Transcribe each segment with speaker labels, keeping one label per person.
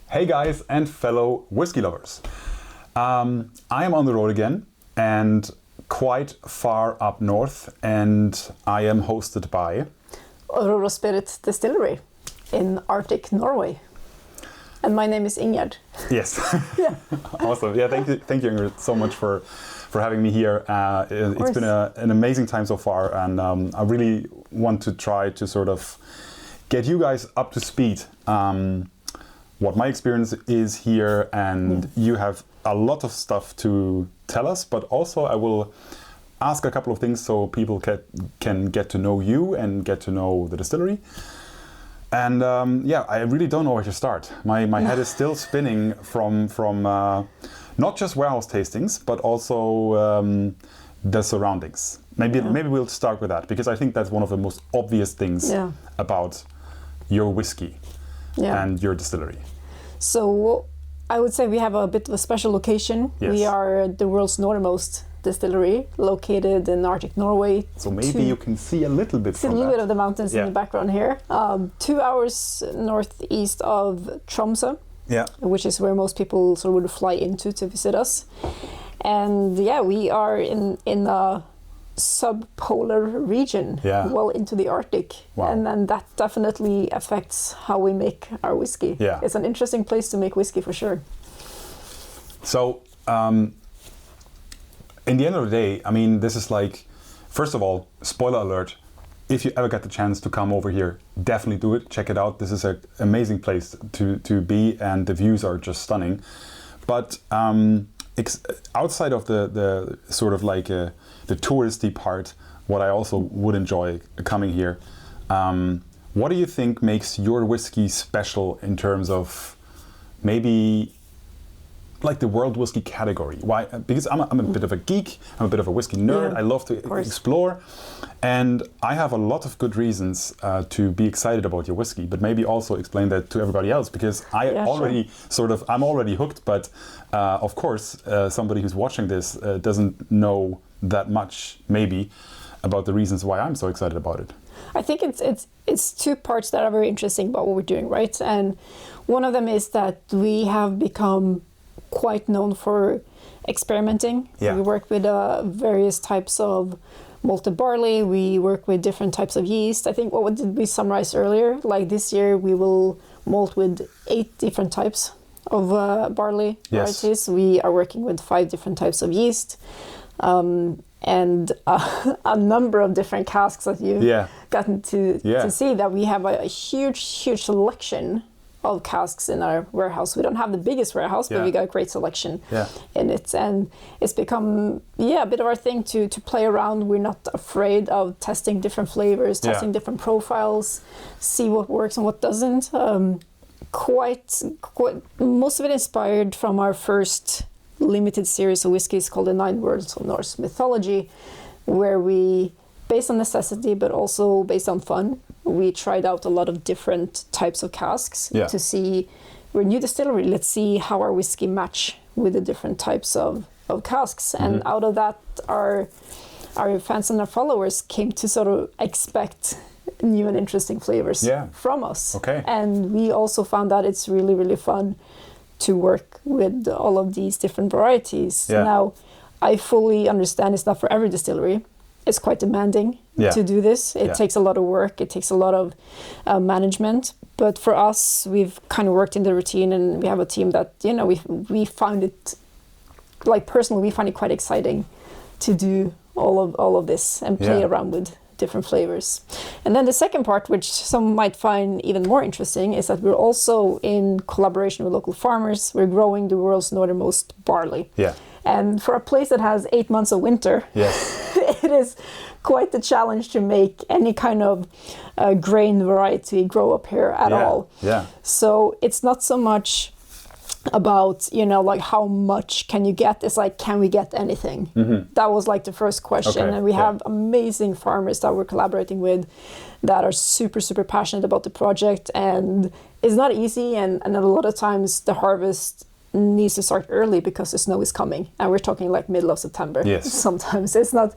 Speaker 1: Hey guys and fellow whiskey lovers. I am on the road again and quite far up north, and I am hosted by
Speaker 2: Aurora Distillery in Arctic Norway. And my name is Ingjerd.
Speaker 1: Yes.
Speaker 2: Yeah.
Speaker 1: Awesome. Yeah, thank you Ingjerd, so much for having me here. It's been an amazing time so far, and I really want to try to sort of get you guys up to speed. What my experience is here, and you have a lot of stuff to tell us, but also I will ask a couple of things so people can get to know you and get to know the distillery. And I really don't know where to start. My head is still spinning from not just warehouse tastings, but also the surroundings. Maybe we'll start with that, because I think that's one of the most obvious things about your whiskey and your distillery.
Speaker 2: So I would say we have a bit of a special location.
Speaker 1: Yes.
Speaker 2: We are the world's northernmost distillery, located in Arctic Norway.
Speaker 1: So maybe you can see a little bit from
Speaker 2: a little bit of the mountains in the background here. 2 hours northeast of Tromsø, which is where most people sort of would fly into to visit us. And we are in a subpolar region, well into the Arctic.
Speaker 1: Wow.
Speaker 2: And then that definitely affects how we make our whiskey.
Speaker 1: Yeah.
Speaker 2: It's an interesting place to make whiskey for sure.
Speaker 1: So in the end of the day, I mean, this is like, first of all, spoiler alert, if you ever get the chance to come over here, definitely do it, check it out. This is an amazing place to be, and the views are just stunning. But outside of the sort of like the touristy part, what I also would enjoy coming here, what do you think makes your whiskey special in terms of maybe like the world whiskey category? Why? Because I'm a bit of a geek, I'm a bit of a whiskey nerd, I love to explore, and I have a lot of good reasons to be excited about your whiskey, but maybe also explain that to everybody else, because I'm already hooked, but of course somebody who's watching this doesn't know that much maybe about the reasons why I'm so excited about it.
Speaker 2: I think it's two parts that are very interesting about what we're doing, right? And one of them is that we have become quite known for experimenting. We work with various types of malted barley. We work with different types of yeast. I think what did we summarize earlier? Like this year we will malt with 8 different types of barley varieties. We are working with 5 different types of yeast. And a number of different casks that you've gotten to see, that we have a huge selection of casks in our warehouse. We don't have the biggest warehouse, but we got a great selection in it. And it's become a bit of our thing to play around. We're not afraid of testing different flavors, testing different profiles, see what works and what doesn't. Quite most of it inspired from our first limited series of whiskeys called the 9 Worlds of Norse Mythology, where we, based on necessity but also based on fun, we tried out a lot of different types of casks to see, we're a new distillery, let's see how our whiskey match with the different types of casks. And out of that, our fans and our followers came to sort of expect new and interesting flavors from us. Okay. And we also found that it's really, really fun to work with all of these different varieties. Now, I fully understand it's not for every distillery. It's quite demanding to do this. It takes a lot of work. It takes a lot of management. But for us, we've kind of worked in the routine, and we have a team that, we find it, like personally, we find it quite exciting to do all of this and play around with different flavors. And then the second part, which some might find even more interesting, is that we're also in collaboration with local farmers. We're growing the world's northernmost barley. And for a place that has 8 months of winter, it is quite the challenge to make any kind of grain variety grow up here at all. So it's not so much about, like how much can you get? It's like, can we get anything? That was like the first question. And we have amazing farmers that we're collaborating with that are super, super passionate about the project. And it's not easy. And a lot of times the harvest needs to start early because the snow is coming, and we're talking like middle of September. Sometimes it's not,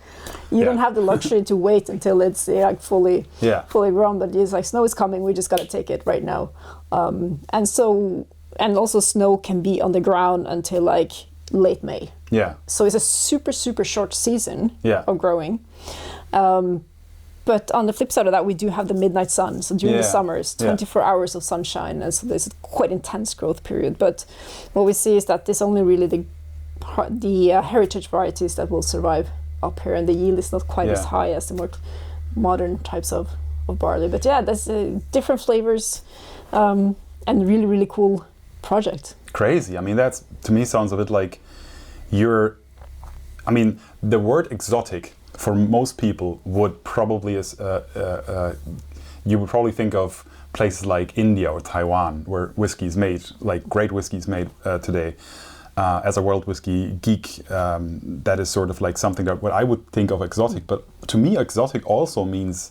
Speaker 2: you don't have the luxury to wait until it's like fully grown, but it's like snow is coming, we just got to take it right now. And so and also snow can be on the ground until like late May.
Speaker 1: Yeah.
Speaker 2: So it's a super, super short season of growing. But on the flip side of that, we do have the midnight sun. So during the summers, 24 hours of sunshine. And so there's a quite intense growth period. But what we see is that it's only really the heritage varieties that will survive up here. And the yield is not quite as high as the more modern types of barley. But yeah, there's different flavors and really, really cool project. Crazy.
Speaker 1: I mean, that's, to me, sounds a bit like the word exotic for most people would probably, you would probably think of places like India or Taiwan, where whiskey is made, like great whiskey is made today. As a World Whisky geek, that is sort of like something that what I would think of exotic. But to me, exotic also means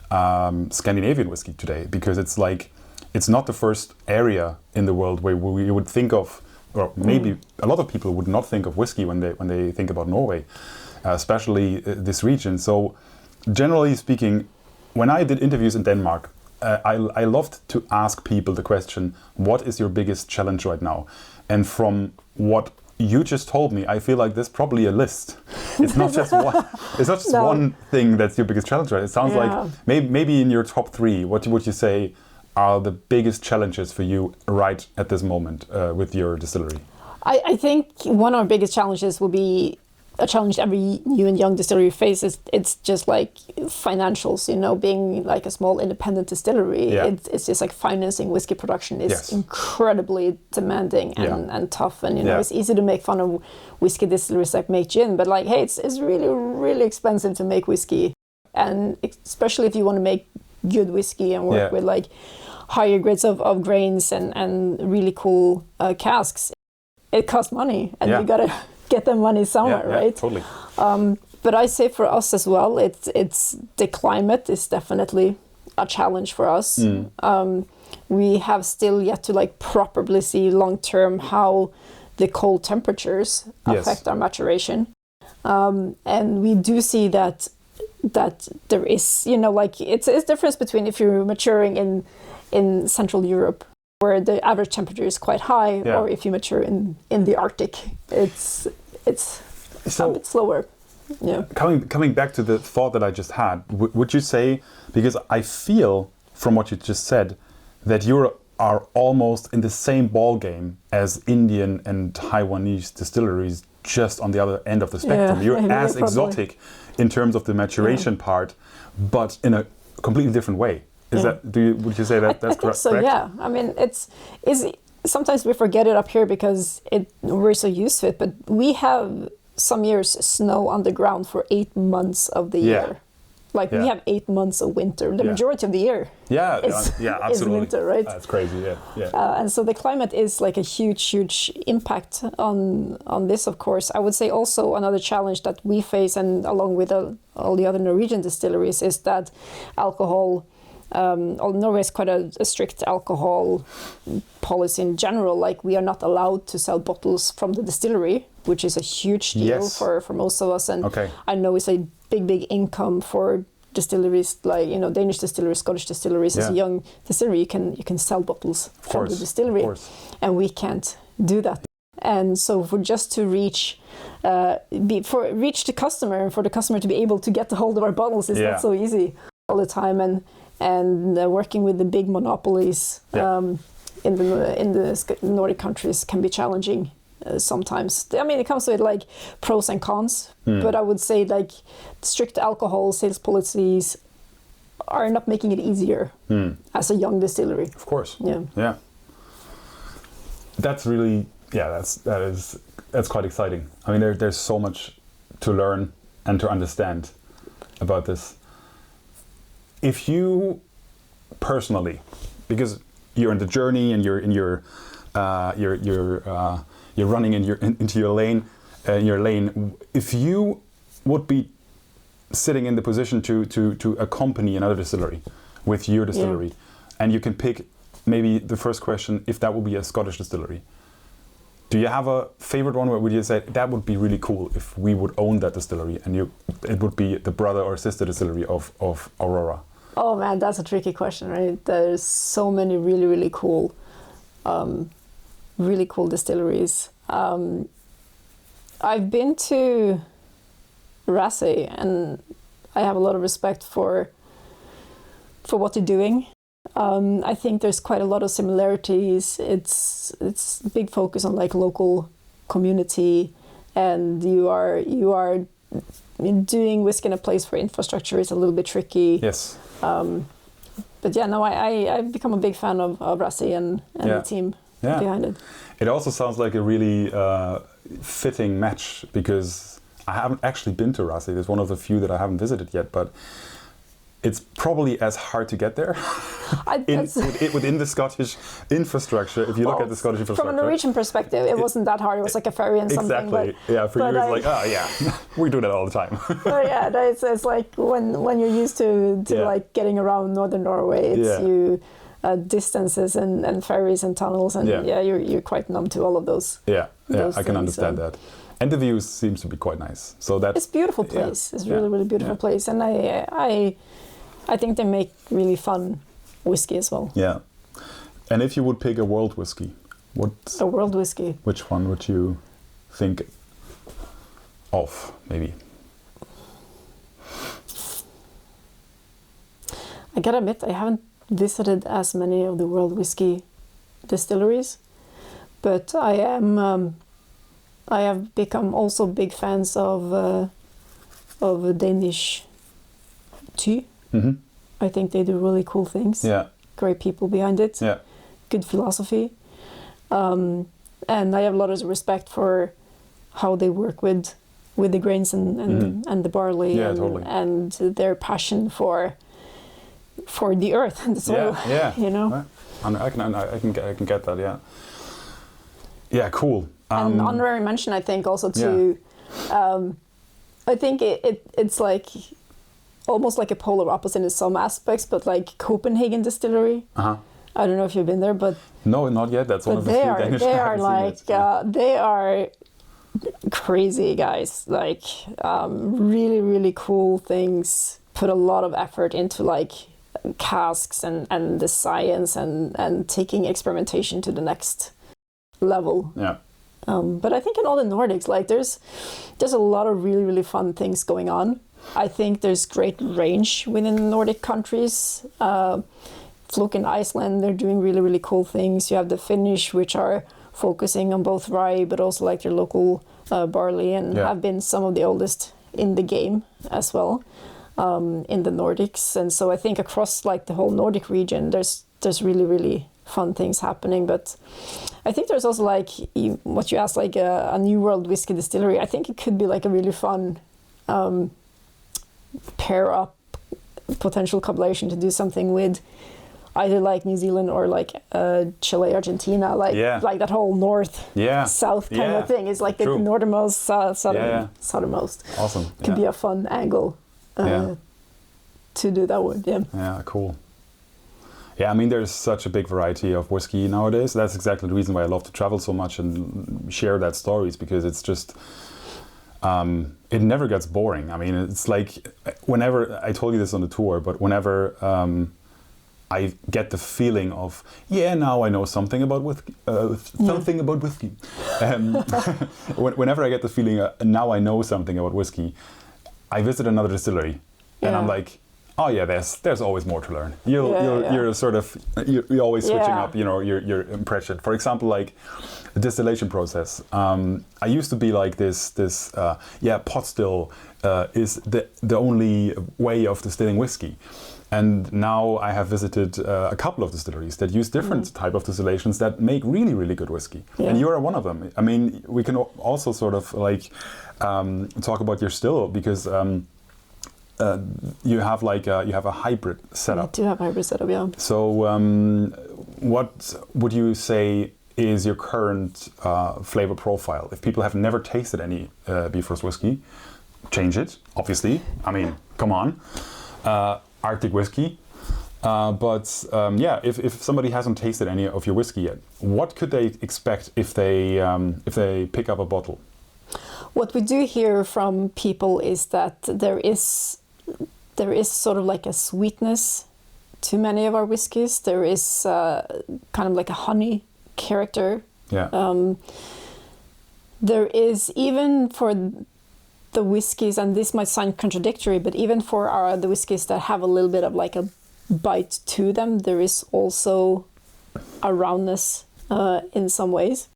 Speaker 1: Scandinavian whiskey today, because it's like, it's not the first area in the world where we would think of, or maybe a lot of people would not think of whiskey when they think about Norway, especially this region. So generally speaking, when I did interviews in Denmark, I loved to ask people the question, what is your biggest challenge right now? And from what you just told me, I feel like there's probably a list. It's not just one. It's not just one thing that's your biggest challenge, right? It sounds like maybe in your top three, what would you say are the biggest challenges for you right at this moment with your distillery?
Speaker 2: I think one of our biggest challenges will be a challenge every new and young distillery faces. It's just like financials, being like a small independent distillery. It's just like financing whiskey production is incredibly demanding and tough. And it's easy to make fun of whiskey distilleries like make gin, but like, hey, it's really, really expensive to make whiskey. And especially if you want to make good whiskey and work with like higher grades of grains and really cool casks, it costs money, and you gotta get the money somewhere, right?
Speaker 1: Totally.
Speaker 2: But I say for us as well, it's the climate is definitely a challenge for us. We have still yet to like properly see long term how the cold temperatures affect our maturation, and we do see that there is, it's a difference between if you're maturing in Central Europe, where the average temperature is quite high, or if you mature in the Arctic, it's a bit slower. Yeah.
Speaker 1: Coming back to the thought that I just had, would you say, because I feel from what you just said that you are almost in the same ball game as Indian and Taiwanese distilleries, just on the other end of the spectrum. You're as exotic in terms of the maturation part, but in a completely different way. Would you say that that's correct?
Speaker 2: So yeah. I mean, it's sometimes we forget it up here because we're so used to it. But we have some years snow on the ground for 8 months of the year. Like we have 8 months of winter. The majority of the year
Speaker 1: absolutely.
Speaker 2: is winter, right?
Speaker 1: That's crazy,
Speaker 2: And so the climate is like a huge impact on this, of course. I would say also another challenge that we face, and along with all the other Norwegian distilleries, is that alcohol. Norway has quite a strict alcohol policy in general. Like, we are not allowed to sell bottles from the distillery, which is a huge deal for most of us. And I know it's a big income for distilleries like Danish distilleries, Scottish distilleries. As a young distillery, you can sell bottles from the distillery, and we can't do that. And so for just to reach the customer, and for the customer to be able to get a hold of our bottles is not so easy all the time. And working with the big monopolies in the Nordic countries can be challenging sometimes. I mean, it comes with like pros and cons, but I would say like strict alcohol sales policies are not making it easier as a young distillery.
Speaker 1: Of course.
Speaker 2: Yeah.
Speaker 1: That's really that's quite exciting. I mean, there's so much to learn and to understand about this. If you personally, because you're in the journey and you're running into your lane, if you would be sitting in the position to accompany another distillery with your distillery, and you can pick maybe the first question, if that would be a Scottish distillery, do you have a favorite one? Where would you say that would be really cool if we would own that distillery, and it would be the brother or sister distillery of Aurora?
Speaker 2: Oh man, that's a tricky question, right? There's so many really, really cool really cool distilleries. I've been to Rasi, and I have a lot of respect for what they're doing. I think there's quite a lot of similarities. It's big focus on like local community, and you are doing whiskey in a place where infrastructure is a little bit tricky.
Speaker 1: Yes.
Speaker 2: But yeah, no, I've become a big fan of Rasi and the team behind it.
Speaker 1: It also sounds like a really fitting match, because I haven't actually been to Rasi. It's one of the few that I haven't visited yet, but it's probably as hard to get there within the Scottish infrastructure. If you look at the Scottish infrastructure.
Speaker 2: From a Norwegian perspective, it wasn't that hard. It was like a ferry and something.
Speaker 1: Exactly. Yeah, for you it's like, we do that all the time.
Speaker 2: But yeah, it's like when you're used to like getting around northern Norway, it's distances and ferries and tunnels, and you're quite numb to all of those. Yeah, those
Speaker 1: I can understand that. And the views seems to be quite nice. So that's
Speaker 2: it's a beautiful place. It's really, really beautiful place, and I think they make really fun whiskey as well.
Speaker 1: Yeah. And if you would pick a world whiskey,
Speaker 2: a world whiskey?
Speaker 1: Which one would you think of, maybe?
Speaker 2: I gotta admit, I haven't visited as many of the world whiskey distilleries, but I have become also big fans of Danish tea. Mm-hmm. I think they do really cool things. Yeah. Great people behind it. Yeah. Good philosophy. And I have a lot of respect for how they work with the grains and the barley and their passion for the earth and the soil. Yeah. You know.
Speaker 1: I can get that. Yeah. Yeah. Cool.
Speaker 2: And honorary mention, I think, also to. I think it's like. Almost like a polar opposite in some aspects, but like Copenhagen Distillery. I don't know if you've been there, but
Speaker 1: no, not yet. That's one of the few Danish.
Speaker 2: They are like they are crazy guys. Like really, really cool things. Put a lot of effort into like casks and the science and taking experimentation to the next level. Yeah. But I think in all the Nordics, like there's a lot of really, really fun things going on. I think there's great range within the Nordic countries. Fluk in Iceland, they're doing really, really cool things. You have the Finnish, which are focusing on both rye, but also like their local barley, and have been some of the oldest in the game as well in the Nordics. And so I think across like the whole Nordic region, there's really, really fun things happening. But I think there's also like what you asked, like a new world whiskey distillery. I think it could be like a really fun pair up potential collaboration to do something with either like New Zealand or like Chile, Argentina, like that whole north south kind of thing. It's like the northernmost, southernmost.
Speaker 1: Awesome.
Speaker 2: Could be a fun angle to do that with.
Speaker 1: Yeah, cool. Yeah, I mean, there's such a big variety of whiskey nowadays. That's exactly the reason why I love to travel so much and share that stories, because it's just it never gets boring. I mean, it's like whenever, I told you this on the tour, but whenever I get the feeling of, now I know something about whiskey, whenever I get the feeling, now I know something about whiskey, I visit another distillery and I'm like, oh yeah, there's always more to learn. You're sort of you're always switching up, your impression. For example, like the distillation process. I used to be like this pot still is the only way of distilling whiskey. And now I have visited a couple of distilleries that use different type of distillations that make really, really good whiskey. Yeah. And you are one of them. I mean, we can also sort of like talk about your still, because you have a hybrid setup.
Speaker 2: I do have a hybrid setup, yeah.
Speaker 1: So what would you say is your current flavor profile? If people have never tasted any Bivrost whiskey, change it, obviously. I mean, come on. Arctic whiskey. If somebody hasn't tasted any of your whiskey yet, what could they expect if they pick up a bottle?
Speaker 2: What we do hear from people is that there is sort of like a sweetness to many of our whiskeys. There is kind of like a honey character
Speaker 1: Yeah.
Speaker 2: There is, even for the whiskies, and this might sound contradictory, but even for the whiskies that have a little bit of like a bite to them, there is also a roundness in some ways.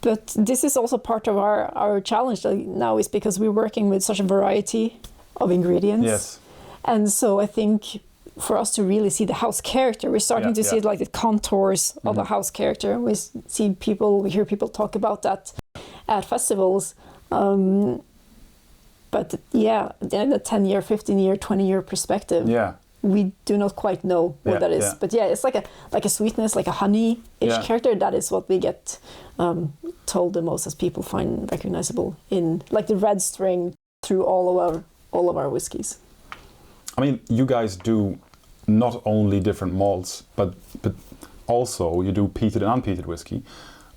Speaker 2: But this is also part of our challenge now, is because we're working with such a variety of ingredients.
Speaker 1: Yes.
Speaker 2: And so I think for us to really see the house character, we're starting to see like the contours of a house character. We hear people talk about that at festivals. But yeah, in the 10-year, 15-year, 20-year perspective, we do not quite know what that is. Yeah. But yeah, it's like a sweetness, like a honey-ish character. That is what we get told the most, as people find recognizable in like the red string through all of our whiskies.
Speaker 1: I mean, you guys do not only different malts, but also you do peated and unpeated whiskey,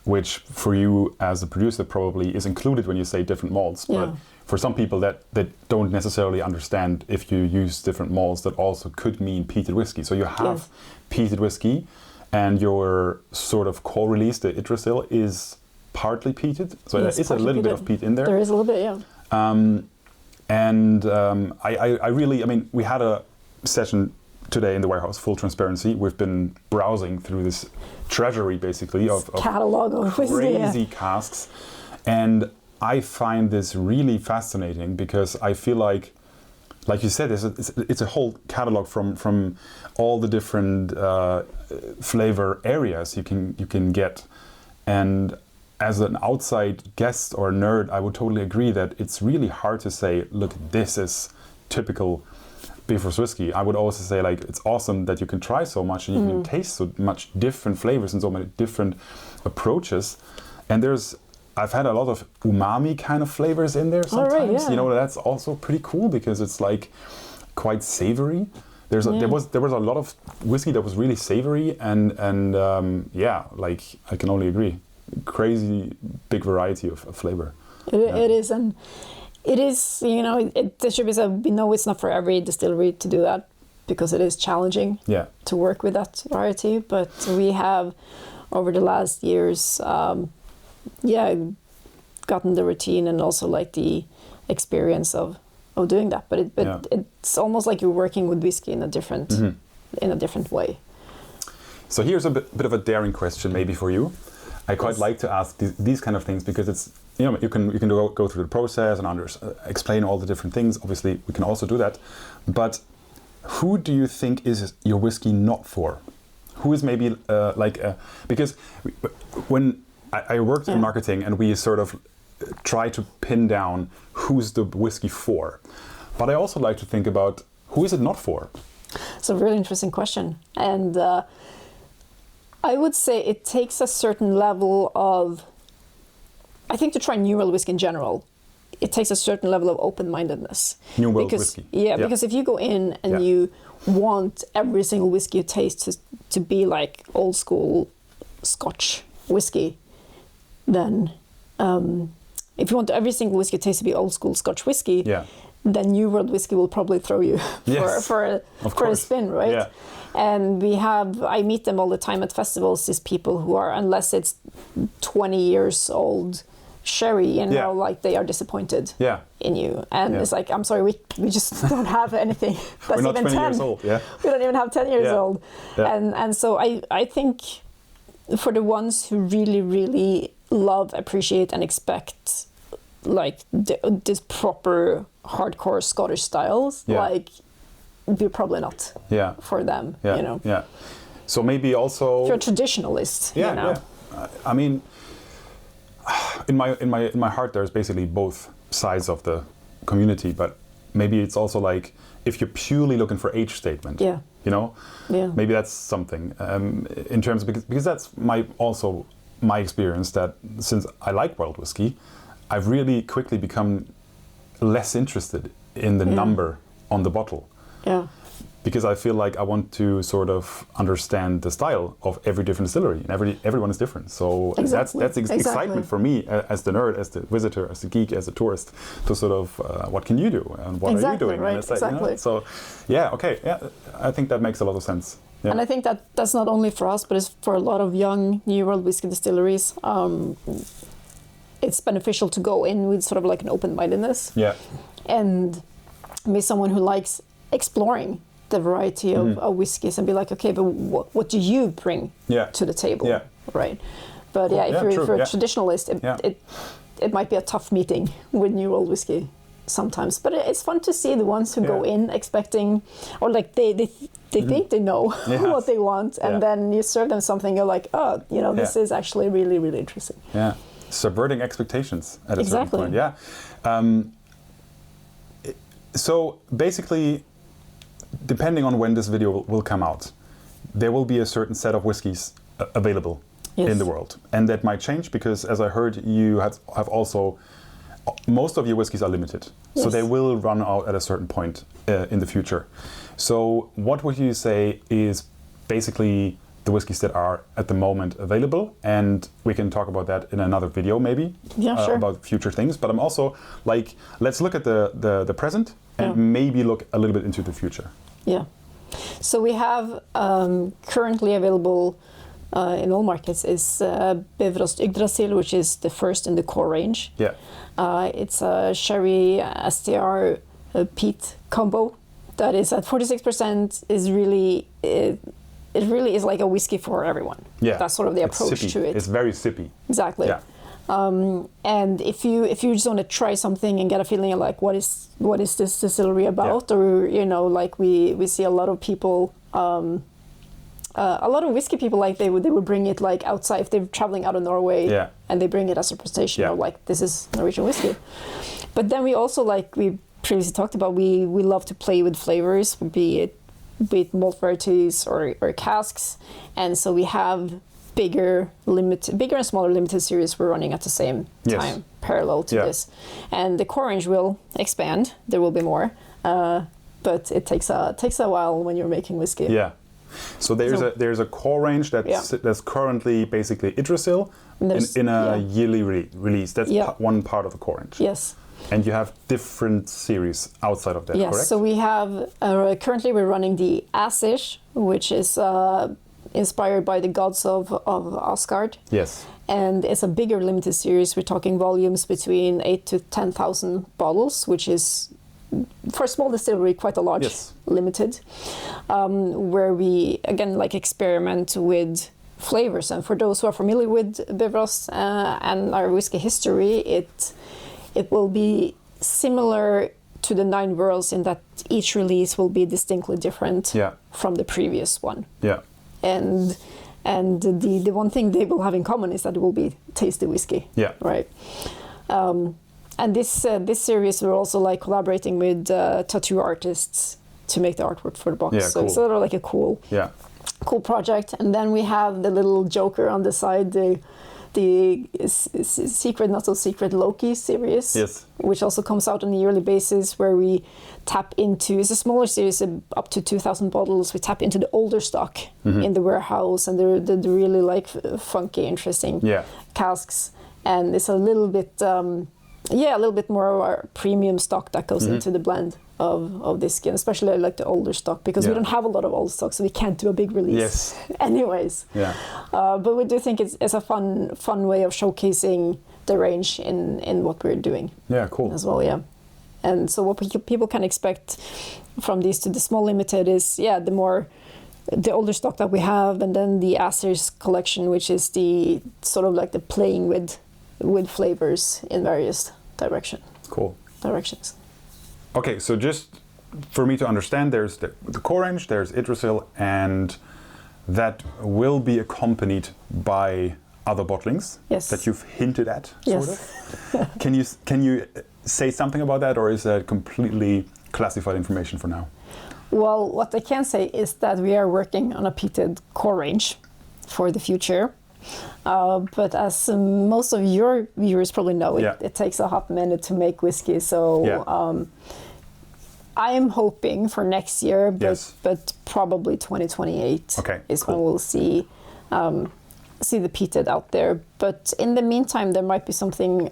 Speaker 1: which for you as a producer probably is included when you say different malts. But for some people that don't necessarily understand, if you use different malts, that also could mean peated whiskey. So you have peated whiskey, and your sort of core release, the Yggdrasil, is partly peated. So there is a little bit of peat in there.
Speaker 2: There is a little bit, yeah.
Speaker 1: I really, I mean, we had a session today in the warehouse, full transparency. We've been browsing through this treasury, basically, of
Speaker 2: catalog of
Speaker 1: crazy casks. And I find this really fascinating, because I feel like you said, it's a whole catalog from all the different flavor areas you can get. And as an outside guest or nerd, I would totally agree that it's really hard to say, look, this is typical Bivrost whiskey. I would also say, like, it's awesome that you can try so much and you can taste so much different flavors and so many different approaches. And I've had a lot of umami kind of flavors in there sometimes. You know, that's also pretty cool, because it's like quite savory. There was a lot of whiskey that was really savory, and like, I can only agree. Crazy big variety of flavor.
Speaker 2: It is, and it is, you know, there should be we know it's not for every distillery to do that, because it is challenging to work with that variety. But we have, over the last years, gotten the routine and also like the experience of doing that. But it's almost like you're working with whiskey in a different way.
Speaker 1: So here's a bit of a daring question maybe for you. I quite like to ask these kind of things, because it's, you know, you can go through the process and explain all the different things. Obviously, we can also do that. But who do you think is your whiskey not for? Who is maybe because when I worked in marketing, and we sort of try to pin down who's the whiskey for. But I also like to think about, who is it not for?
Speaker 2: It's a really interesting question. And I would say it takes a certain level of, I think, to try New World whiskey in general, it takes a certain level of open-mindedness.
Speaker 1: New World whiskey.
Speaker 2: Yeah, because if you go in and you want every single whiskey you taste to be like old school Scotch whiskey, then if you want every single whiskey you taste to be old school Scotch whiskey, then New World whiskey will probably throw you for a spin, right? Yeah. And I meet them all the time at festivals, these people who are, unless it's 20 years old sherry, you know, like they are disappointed in you. And it's like, I'm sorry, we just don't have anything that's
Speaker 1: We're not
Speaker 2: even
Speaker 1: 20
Speaker 2: 10
Speaker 1: years old. Yeah.
Speaker 2: We don't even have 10 years old. Yeah. And so I think for the ones who really, really love, appreciate, and expect like this proper hardcore Scottish styles, like, we're probably not for them, you know. Yeah.
Speaker 1: So maybe also,
Speaker 2: if you're a traditionalist, you know.
Speaker 1: I mean, in my heart, there's basically both sides of the community, but maybe it's also like, if you're purely looking for age statement, you know, maybe that's something in terms of, because that's my experience, that since I like Welt whiskey, I've really quickly become less interested in the number on the bottle. Yeah. Because I feel like I want to sort of understand the style of every different distillery, and everyone is different. So that's excitement for me as the nerd, as the visitor, as the geek, as a tourist, to sort of what can you do and what are you doing?
Speaker 2: Right?
Speaker 1: And it's like, you know, so I think that makes a lot of sense. Yeah.
Speaker 2: And I think that that's not only for us, but it's for a lot of young New World whiskey distilleries. It's beneficial to go in with sort of like an open-mindedness.
Speaker 1: Yeah.
Speaker 2: And be someone who likes exploring the variety of whiskeys and be like, okay, but what do you bring to the table?
Speaker 1: Yeah.
Speaker 2: Right. But yeah, if you're a traditionalist, it might be a tough meeting with New World whiskey sometimes. But it's fun to see the ones who go in expecting, or like they think they know what they want, and then you serve them something, you're like, oh, this is actually really, really interesting.
Speaker 1: Yeah. Subverting expectations at a certain point. Yeah. So basically, depending on when this video will come out, there will be a certain set of whiskies available in the world, and that might change because, as I heard, you have also most of your whiskies are limited, so they will run out at a certain point in the future. So what would you say is basically the whiskies that are at the moment available? And we can talk about that in another video maybe, about future things. But I'm also like, let's look at the present and maybe look a little bit into the future. Yeah.
Speaker 2: So we have currently available in all markets is Bivrost Yggdrasil, which is the first in the core range.
Speaker 1: Yeah.
Speaker 2: It's a sherry STR peat combo that is at 46%. Is really it really is like a whiskey for everyone.
Speaker 1: Yeah.
Speaker 2: That's sort of the approach to it.
Speaker 1: It's very sippy.
Speaker 2: Exactly. Yeah. And if you just want to try something and get a feeling of like what is this distillery about, or like we see a lot of people. A lot of whiskey people, like they would bring it like outside if they're traveling out of Norway, and they bring it as a presentation of like, this is Norwegian whiskey. But then we also, like we previously talked about, we love to play with flavors, be it malt varieties or casks, and so we have bigger and smaller limited series we're running at the same time, parallel to this. And the core range will expand. There will be more, but it takes a while when you're making whiskey.
Speaker 1: Yeah. So there's a core range that's currently basically Yggdrasil in a yearly release. That's one part of the core range.
Speaker 2: Yes.
Speaker 1: And you have different series outside of that, correct?
Speaker 2: Yes, so we have, currently we're running the Ashish, which is inspired by the gods of Asgard.
Speaker 1: Yes.
Speaker 2: And it's a bigger limited series. We're talking volumes between 8,000 to 10,000 bottles, which is, for a small distillery, quite a large limited, where we, again, like experiment with flavors. And for those who are familiar with Bivrost and our whiskey history, it will be similar to the 9 Worlds in that each release will be distinctly different from the previous one.
Speaker 1: Yeah.
Speaker 2: And the one thing they will have in common is that it will be tasty whiskey.
Speaker 1: Yeah.
Speaker 2: Right. And this series, we're also like collaborating with tattoo artists to make the artwork for the box.
Speaker 1: Yeah,
Speaker 2: so
Speaker 1: cool.
Speaker 2: it's sort of like a cool project. And then we have the little joker on the side, the secret, not so secret Loki series, which also comes out on a yearly basis, where we tap into, it's a smaller series, up to 2,000 bottles. We tap into the older stock in the warehouse, and they're really like funky, interesting casks. And it's a little bit, a little bit more of our premium stock that goes into the blend of this skin, especially like the older stock, because we don't have a lot of old stock, so we can't do a big release anyways. Yeah. But we do think it's a fun way of showcasing the range in what we're doing. Yeah, cool. As well, yeah. And so what people can expect from these to the small limited is, the older stock that we have, and then the Asher's collection, which is the sort of like the playing with flavors in various directions.
Speaker 1: Okay, so just for me to understand, there's the core range, there's Yggdrasil, and that will be accompanied by other bottlings that you've hinted at, sort of. Can you say something about that, or is that completely classified information for now?
Speaker 2: Well, what I can say is that we are working on a peated core range for the future. But as most of your viewers probably know, it takes a hot minute to make whiskey. So I am hoping for next year, but probably 2028 is when we'll see the peated out there. But in the meantime, there might be something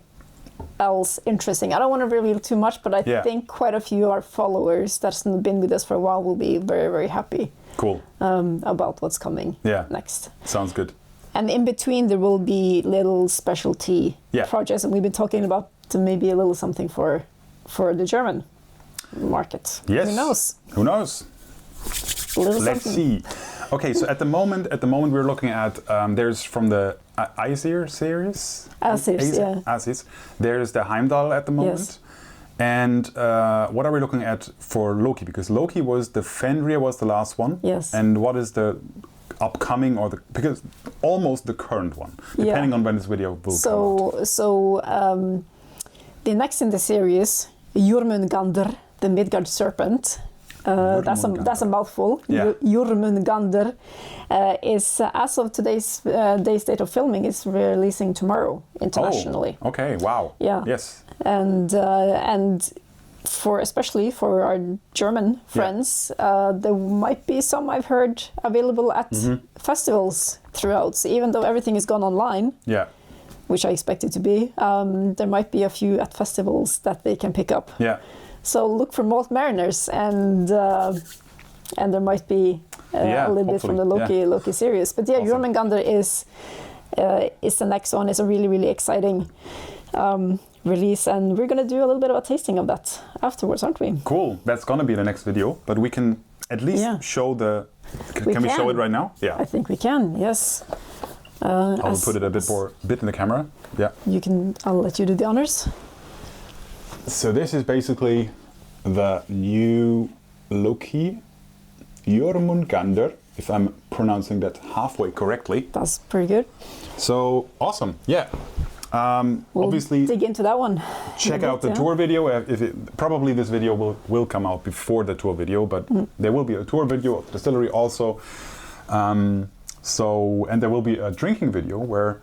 Speaker 2: else interesting. I don't want to reveal too much, but I think quite a few of our followers that's been with us for a while will be very, very happy
Speaker 1: Cool.
Speaker 2: About what's coming next.
Speaker 1: Sounds good.
Speaker 2: And in between, there will be little specialty projects, and we've been talking about maybe a little something for the German market.
Speaker 1: Yes.
Speaker 2: Who knows?
Speaker 1: Let's see. Okay, so at the moment we're looking at there's from the Aesir series. Aesir. There's the Heimdall at the moment.
Speaker 2: Yes.
Speaker 1: And what are we looking at for Loki? Because Loki was the Fenrir was the last one.
Speaker 2: Yes.
Speaker 1: And what is the upcoming because almost the current one, depending on when this video will come out.
Speaker 2: So the next in the series, Jörmungandr, the Midgard serpent. That's a mouthful. Jörmungandr is, as of today's date of filming, is releasing tomorrow internationally.
Speaker 1: Oh, okay, wow.
Speaker 2: Yeah.
Speaker 1: Yes.
Speaker 2: And especially for our German friends, there might be some I've heard available at festivals throughout. So even though everything is gone online, which I expect it to be, there might be a few at festivals that they can pick up.
Speaker 1: Yeah.
Speaker 2: So look for Malt Mariners, and there might be a little bit from the Loki series. But awesome. Jörmungandr is the next one. It's a really, really exciting release, and we're going to do a little bit of a tasting of that afterwards, aren't we?
Speaker 1: Cool. That's going to be the next video, but we can at least show the... Can we show it right now? Yeah.
Speaker 2: I think we can, yes.
Speaker 1: I'll put it a bit in the camera. Yeah.
Speaker 2: I'll let you do the honors.
Speaker 1: So this is basically the new Loki Jörmungandr, if I'm pronouncing that halfway correctly.
Speaker 2: That's pretty good.
Speaker 1: So awesome, yeah.
Speaker 2: We'll
Speaker 1: obviously
Speaker 2: dig into that one.
Speaker 1: Check out the tour video. Probably this video will come out before the tour video, but there will be a tour video of the distillery also. And there will be a drinking video where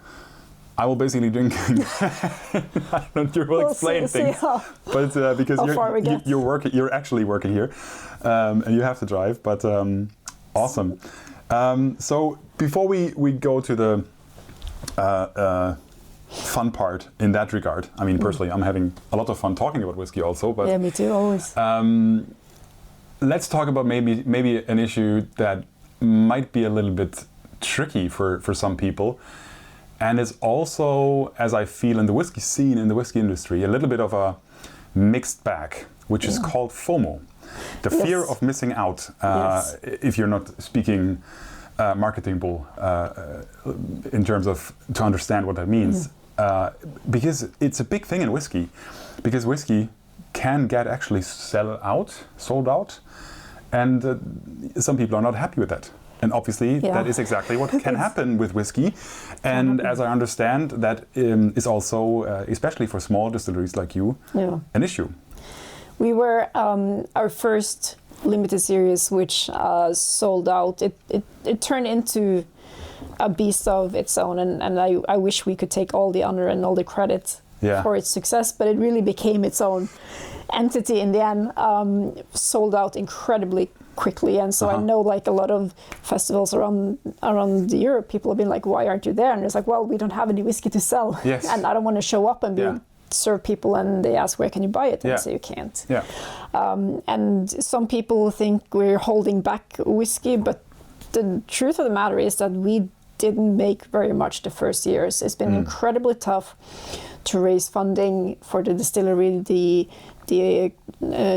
Speaker 1: I will basically drink. I don't know, you will explain things, but because you're actually working here, and you have to drive. But awesome. So before we go to the fun part in that regard, I mean, personally, I'm having a lot of fun talking about whiskey also. But
Speaker 2: yeah, me too, always.
Speaker 1: Let's talk about maybe an issue that might be a little bit tricky for some people. And it's also, as I feel in the whiskey scene, in the whiskey industry, a little bit of a mixed bag, which is called FOMO. The fear of missing out, if you're not speaking marketing bull in terms of to understand what that means. Because it's a big thing in whiskey, because whiskey can get actually sold out, and some people are not happy with that. And obviously, that is exactly what can happen with whiskey. And as I understand, that is also, especially for small distilleries like you, an issue.
Speaker 2: We were our first limited series, which sold out. It turned into a beast of its own, and I wish we could take all the honor and all the credit for its success, but it really became its own entity in the end. Sold out incredibly quickly, and so I know like a lot of festivals around Europe, people have been like, why aren't you there? And it's like, well, we don't have any whiskey to sell, and I don't want to show up and serve people and they ask, where can you buy it? And I say, you can't. And some people think we're holding back whiskey, but the truth of the matter is that we didn't make very much the first years. It's been incredibly tough to raise funding for the distillery. The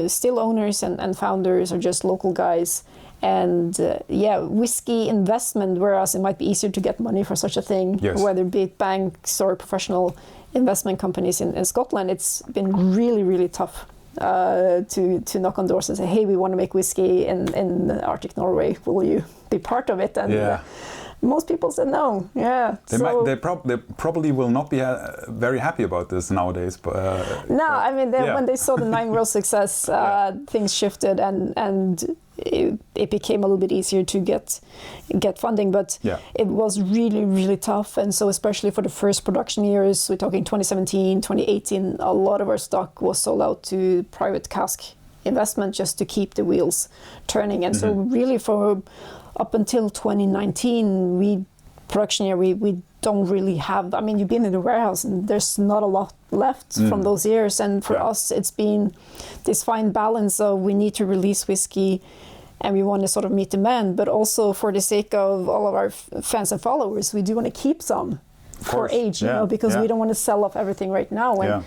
Speaker 2: still owners and founders are just local guys, and whiskey investment, whereas it might be easier to get money for such a thing, whether it be banks or professional investment companies in Scotland, it's been really, really tough to knock on doors and say, hey, we want to make whiskey in Arctic Norway, will you be part of it? And most people said no. They probably will not be very happy about this nowadays. But I mean, when they saw the 9 World success, things shifted, and it became a little bit easier to get funding. But it was really, really tough, and so especially for the first production years, we're talking 2017, 2018, a lot of our stock was sold out to private cask investment just to keep the wheels turning. And so really for up until 2019, production year, we don't really have, I mean, you've been in the warehouse and there's not a lot left from those years. And for us, it's been this fine balance of we need to release whiskey and we want to sort of meet demand, but also for the sake of all of our fans and followers, we do want to keep some for age, you know, because we don't want to sell off everything right now.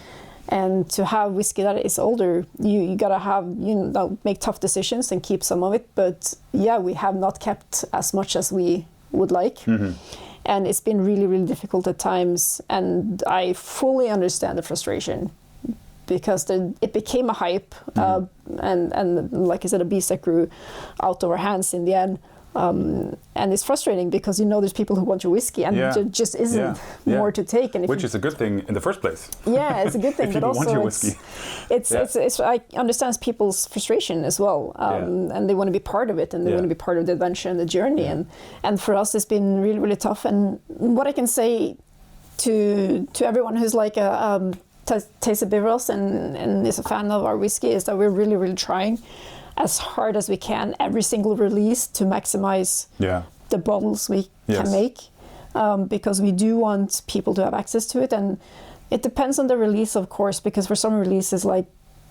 Speaker 2: And to have whiskey that is older, you gotta have, you know, make tough decisions and keep some of it. But yeah, we have not kept as much as we would like. And it's been really, really difficult at times. And I fully understand the frustration, because it became a hype, and like I said, a beast that grew out of our hands in the end. And it's frustrating because, you know, there's people who want your whiskey and there just isn't more to take. And
Speaker 1: which is a good thing in the first place.
Speaker 2: Yeah, it's a good thing,
Speaker 1: if but also want your whiskey.
Speaker 2: It's I understand people's frustration as well, and they want to be part of it, and they want to be part of the adventure and the journey. And for us, it's been really, really tough. And what I can say to everyone who's like tasted Bivrost and is a fan of our whiskey is that we're really, really trying as hard as we can every single release to maximize the bottles we can make, because we do want people to have access to it. And it depends on the release, of course, because for some releases, like,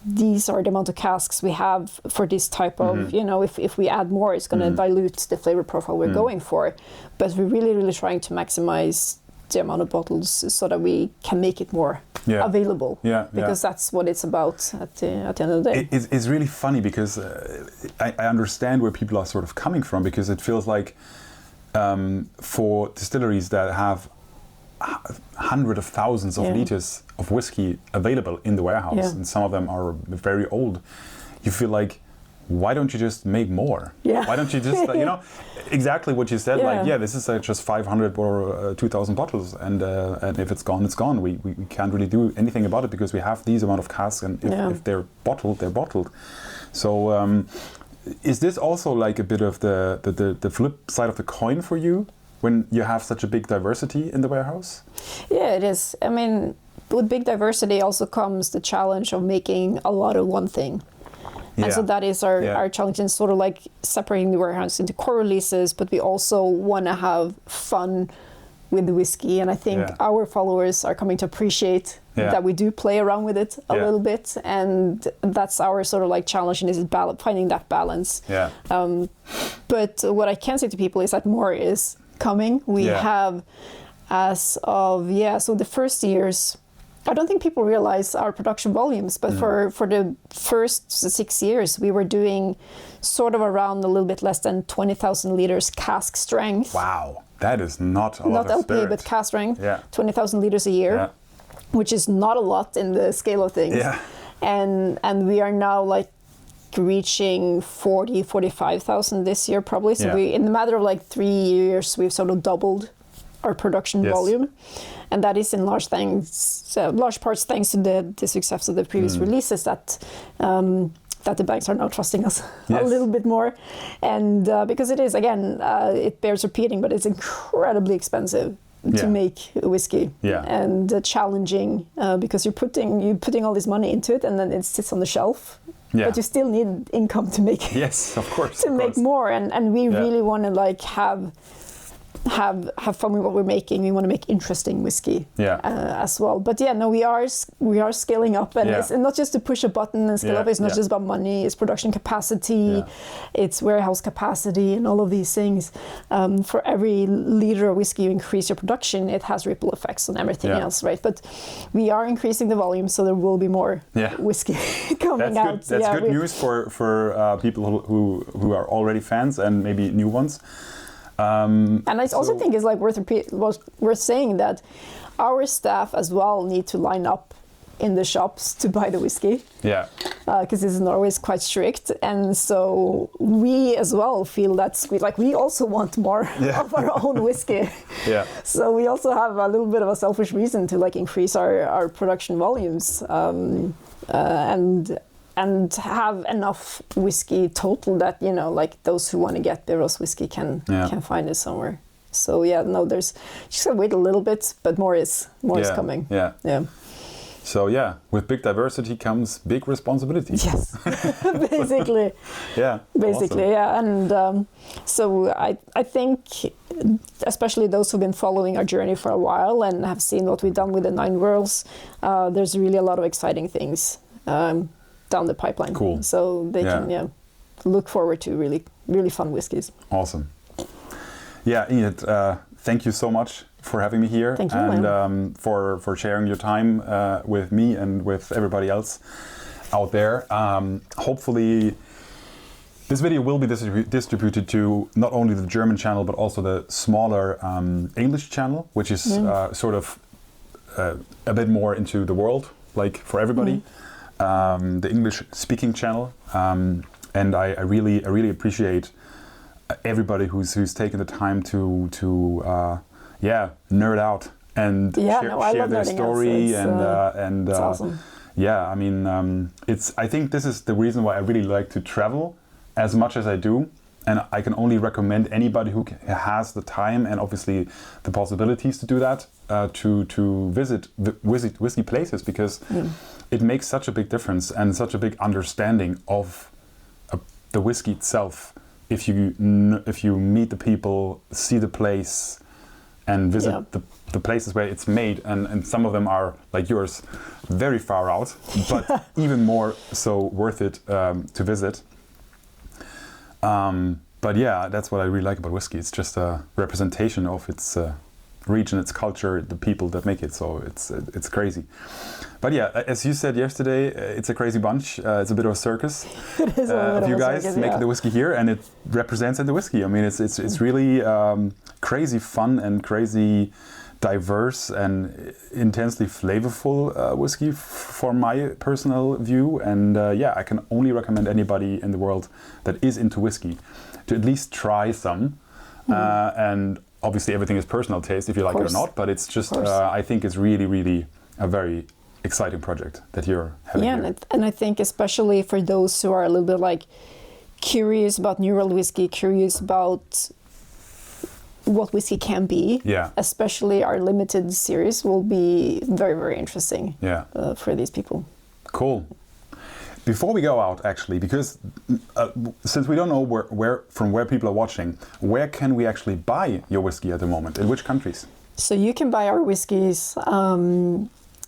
Speaker 2: these are the amount of casks we have for this type of, you know, if we add more, it's going to dilute the flavor profile we're going for. But we're really, really trying to maximize the amount of bottles so that we can make it more available, because that's what it's about at the end of the day.
Speaker 1: It's really funny because I understand where people are sort of coming from, because it feels like for distilleries that have hundreds of thousands of liters of whiskey available in the warehouse, and some of them are very old, you feel like, why don't you just make more? Why don't you just, you know, exactly what you said, like, this is just 500 or 2,000 bottles, and if it's gone, it's gone. We can't really do anything about it because we have these amount of casks, and if they're bottled, they're bottled. So is this also like a bit of the flip side of the coin for you when you have such a big diversity in the warehouse? Yeah,
Speaker 2: it is. I mean, with big diversity also comes the challenge of making a lot of one thing. And so that is our challenge, in sort of like separating the warehouse into core releases, but we also want to have fun with the whiskey. And I think our followers are coming to appreciate that we do play around with it a little bit. And that's our sort of like challenge, and is finding that balance. But what I can say to people is that more is coming. We have, as of, so the first years, I don't think people realize our production volumes, but for the first 6 years, we were doing sort of around a little bit less than 20,000 liters cask strength.
Speaker 1: Wow, that is not a lot of
Speaker 2: Not LP,
Speaker 1: spirit.
Speaker 2: but cask strength, 20,000 liters a year, which is not a lot in the scale of things. And we are now like reaching 45,000 this year probably. So we, in the matter of like 3 years, we've sort of doubled our production volume. And that is in large parts thanks to the success of the previous releases that the banks are now trusting us a little bit more. And because it is, again, it bears repeating, but it's incredibly expensive to make whiskey and challenging because you're putting all this money into it, and then it sits on the shelf. But you still need income to make make more. And we really want to like have fun with what we're making. We want to make interesting whiskey as well. But we are scaling up, and it's not just to push a button and scale up. It's not just about money. It's production capacity, it's warehouse capacity, and all of these things. For every liter of whiskey you increase your production, it has ripple effects on everything else, right? But we are increasing the volume, so there will be more whiskey coming out.
Speaker 1: That's good news for people who are already fans and maybe new ones.
Speaker 2: And I also think it's like worth saying that our staff as well need to line up in the shops to buy the whiskey. Because this in Norway is quite strict, and so we as well feel that we also want more of our own whiskey. So we also have a little bit of a selfish reason to like increase our production volumes and have enough whiskey total that, you know, like those who want to get Bivrost whiskey can find it somewhere. So there's just gotta wait a little bit, but more is coming.
Speaker 1: So with big diversity comes big responsibility.
Speaker 2: Yes, basically. Basically, awesome. And so I think, especially those who've been following our journey for a while and have seen what we've done with the 9 worlds, there's really a lot of exciting things down the pipeline.
Speaker 1: Cool.
Speaker 2: So they can, look forward to really, really fun whiskies.
Speaker 1: Awesome. Yeah, Ingjerd, thank you so much for having me here.
Speaker 2: Thank you,
Speaker 1: and for sharing your time with me and with everybody else out there. Hopefully this video will be distributed to not only the German channel but also the smaller English channel, which is sort of a bit more into the world, like for everybody. The English speaking channel, and I really appreciate everybody who's taken the time to nerd out and share their story.
Speaker 2: It's awesome.
Speaker 1: Yeah, I mean, I think this is the reason why I really like to travel as much as I do, and I can only recommend anybody who has the time and obviously the possibilities to do that to visit whiskey places, because it makes such a big difference and such a big understanding of the whiskey itself. If you meet the people, see the place, and visit the places where it's made, and some of them are like yours, very far out, but even more so worth it to visit. But yeah, that's what I really like about whiskey. It's just a representation of its region, its culture, the people that make it. So it's crazy. But yeah, as you said yesterday, it's a crazy bunch. It's a bit of a circus.
Speaker 2: It is
Speaker 1: of you guys making the whiskey here, and it represents the whiskey. I mean, it's really crazy fun and crazy diverse and intensely flavorful whiskey from my personal view. And I can only recommend anybody in the world that is into whiskey to at least try some. And obviously everything is personal taste if you like it or not, but it's just I think it's really, really a very exciting project that you're having here.
Speaker 2: And I think especially for those who are a little bit like curious about New World whiskey, curious about what whiskey can be, especially our limited series will be very, very interesting for these people.
Speaker 1: Cool. Before we go out, actually, because since we don't know where people are watching, where can we actually buy your whiskey at the moment? In which countries?
Speaker 2: So you can buy our whiskeys.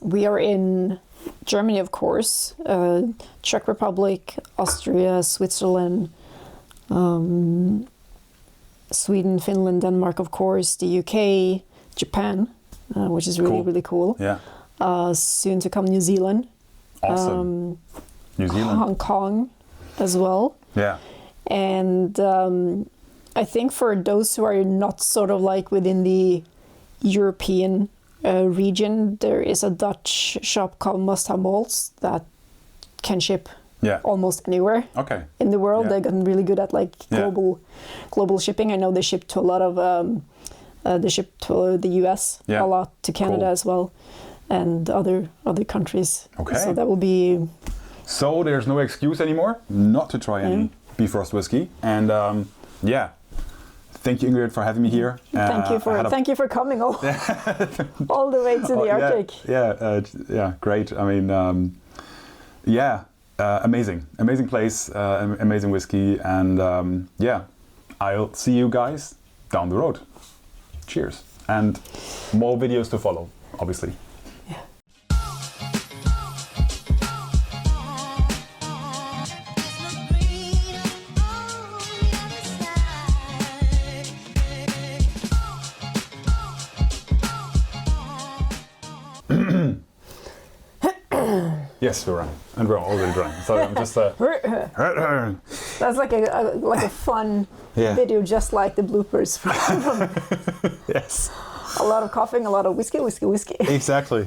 Speaker 2: We are in Germany, of course, Czech Republic, Austria, Switzerland, Sweden, Finland, Denmark, of course, the UK, Japan, which is really, really cool.
Speaker 1: Yeah.
Speaker 2: Soon to come, New Zealand.
Speaker 1: Awesome. New Zealand.
Speaker 2: Hong Kong as well.
Speaker 1: Yeah.
Speaker 2: And I think for those who are not sort of like within the European region, there is a Dutch shop called Must Have Malts that can ship almost anywhere in the world. They've gotten really good at like global shipping. I know they ship to a lot of they ship to the US a lot, to Canada as well, and other countries. So that will be.
Speaker 1: So there's no excuse anymore not to try any Bivrost whiskey. And thank you, Ingjerd, for having me here.
Speaker 2: Thank you for coming all the way to the Arctic.
Speaker 1: Great. I mean, amazing place, amazing whiskey, and I'll see you guys down the road. Cheers, and more videos to follow, obviously. Yes, we're running, and we're already running. So I'm just.
Speaker 2: That's like a fun video, just like the bloopers from
Speaker 1: yes.
Speaker 2: A lot of coughing, a lot of whiskey.
Speaker 1: Exactly.